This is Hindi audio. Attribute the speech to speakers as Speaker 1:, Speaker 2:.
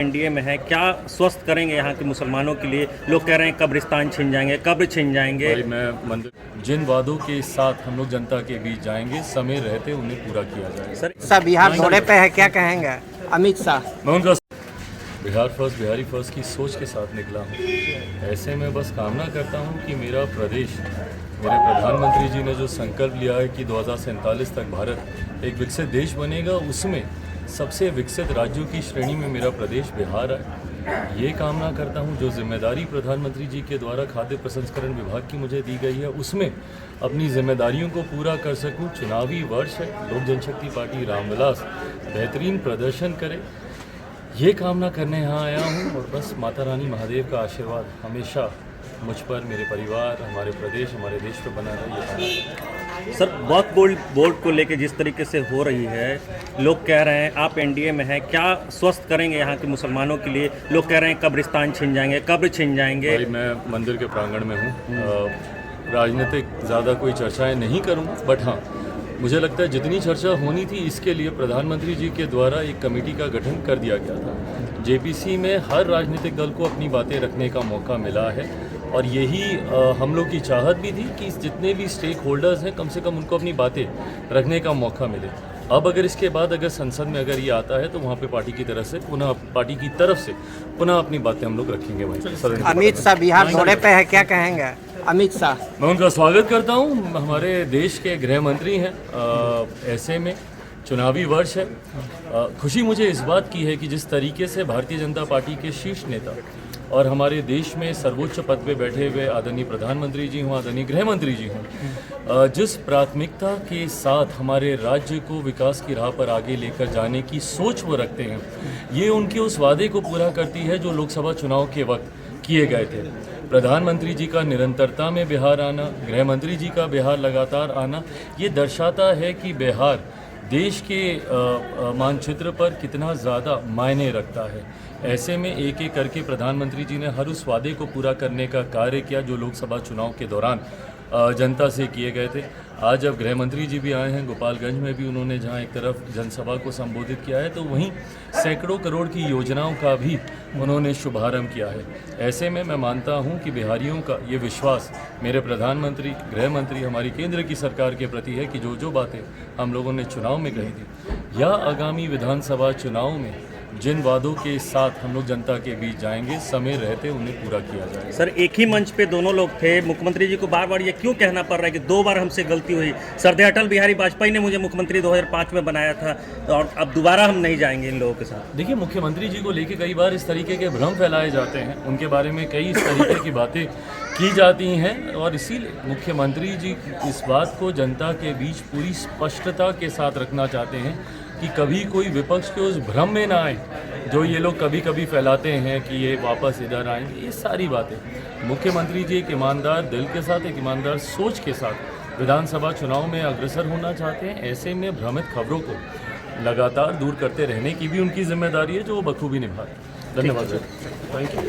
Speaker 1: एनडीए में है, क्या स्वस्थ करेंगे यहाँ के मुसलमानों के लिए? लोग कह रहे हैं कब्रिस्तान छिन जाएंगे, कब्र छिन जाएंगे।
Speaker 2: भाई मैं मंदिर जिन वादों के साथ हम लोग जनता के बीच जाएंगे, समय रहते उन्हें पूरा किया जाएगा।
Speaker 1: सर
Speaker 3: बिहार दौरे पे है, क्या कहेंगे अमित शाह?
Speaker 2: मैं उनका बिहार फर्स्ट बिहारी फर्स्ट की सोच के साथ निकला हूँ। ऐसे में बस कामना करता हूँ कि मेरा प्रदेश, मेरे प्रधानमंत्री जी ने जो संकल्प लिया है कि 2047 तक भारत एक विकसित देश बनेगा, उसमें सबसे विकसित राज्यों की श्रेणी में मेरा प्रदेश बिहार है। ये कामना करता हूँ जो जिम्मेदारी प्रधानमंत्री जी के द्वारा खाद्य प्रसंस्करण विभाग की मुझे दी गई है, उसमें अपनी जिम्मेदारियों को पूरा कर सकूँ। चुनावी वर्ष है, लोक जनशक्ति पार्टी रामविलास बेहतरीन प्रदर्शन करे, ये कामना करने यहाँ आया हूँ। और बस माता रानी महादेव का आशीर्वाद हमेशा मुझ पर, मेरे परिवार, हमारे प्रदेश, हमारे देश पर बना रहे।
Speaker 1: सर, वक्फ बोर्ड को लेकर जिस तरीके से हो रही है, लोग कह रहे हैं आप एनडीए में हैं, क्या स्वस्थ करेंगे यहाँ के मुसलमानों के लिए? लोग कह रहे हैं कब्रिस्तान छिन जाएंगे, कब्र छिन जाएंगे।
Speaker 2: भाई मैं मंदिर के प्रांगण में हूँ, राजनीतिक ज़्यादा कोई चर्चाएं नहीं करूँगा, बट हाँ मुझे लगता है जितनी चर्चा होनी थी इसके लिए प्रधानमंत्री जी के द्वारा एक कमेटी का गठन कर दिया गया था। जेपीसी में हर राजनीतिक दल को अपनी बातें रखने का मौका मिला है, और यही हम लोग की चाहत भी थी कि जितने भी स्टेक होल्डर्स हैं कम से कम उनको अपनी बातें रखने का मौका मिले। अब अगर इसके बाद अगर संसद में अगर ये आता है तो वहाँ पे पार्टी की तरफ से पुनः अपनी बातें हम लोग रखेंगे। वहीं
Speaker 3: अमित शाह बिहार दौरे पे है, क्या कहेंगे अमित शाह?
Speaker 2: मैं उनका स्वागत करता हूँ। हमारे देश के गृह मंत्री हैं, ऐसे में चुनावी वर्ष है। खुशी मुझे इस बात की है कि जिस तरीके से भारतीय जनता पार्टी के शीर्ष नेता और हमारे देश में सर्वोच्च पद पे बैठे हुए आदरणीय प्रधानमंत्री जी हों, आदरणीय गृह मंत्री जी हों, जिस प्राथमिकता के साथ हमारे राज्य को विकास की राह पर आगे लेकर जाने की सोच वो रखते हैं, ये उनके उस वादे को पूरा करती है जो लोकसभा चुनाव के वक्त किए गए थे। प्रधानमंत्री जी का निरंतरता में बिहार आना, गृह मंत्री जी का बिहार लगातार आना, ये दर्शाता है कि बिहार देश के मानचित्र पर कितना ज़्यादा मायने रखता है। ऐसे में एक एक करके प्रधानमंत्री जी ने हर उस वादे को पूरा करने का कार्य किया जो लोकसभा चुनाव के दौरान जनता से किए गए थे। आज जब गृह मंत्री जी भी आए हैं, गोपालगंज में भी उन्होंने जहां एक तरफ जनसभा को संबोधित किया है, तो वहीं सैकड़ों करोड़ की योजनाओं का भी उन्होंने शुभारंभ किया है। ऐसे में मैं मानता हूं कि बिहारियों का ये विश्वास मेरे प्रधानमंत्री, गृह मंत्री, हमारी केंद्र की सरकार के प्रति है कि जो जो बातें हम लोगों ने चुनाव में कही थी या आगामी विधानसभा चुनाव में जिन वादों के साथ हम लोग जनता के बीच जाएंगे, समय रहते उन्हें पूरा किया जाएगा।
Speaker 1: सर, एक ही मंच पे दोनों लोग थे। मुख्यमंत्री जी को बार बार ये क्यों कहना पड़ रहा है कि 2 बार हमसे गलती हुई? सरदे अटल बिहारी वाजपेयी ने मुझे मुख्यमंत्री 2005 में बनाया था, और अब दोबारा हम नहीं जाएंगे इन लोगों के साथ।
Speaker 2: देखिए, मुख्यमंत्री जी को लेकर कई बार इस तरीके के भ्रम फैलाए जाते हैं, उनके बारे में कई इस तरीके की बातें की जाती हैं, और इसीलिए मुख्यमंत्री जी इस बात को जनता के बीच पूरी स्पष्टता के साथ रखना चाहते हैं कि कभी कोई विपक्ष के उस भ्रम में ना आए जो ये लोग कभी कभी फैलाते हैं कि ये वापस इधर आएंगे। ये सारी बातें, मुख्यमंत्री जी एक ईमानदार दिल के साथ, एक ईमानदार सोच के साथ विधानसभा चुनाव में अग्रसर होना चाहते हैं। ऐसे में भ्रमित खबरों को लगातार दूर करते रहने की भी उनकी जिम्मेदारी है, जो वो बखूबी निभा रहे हैं। धन्यवाद सर। Thank you.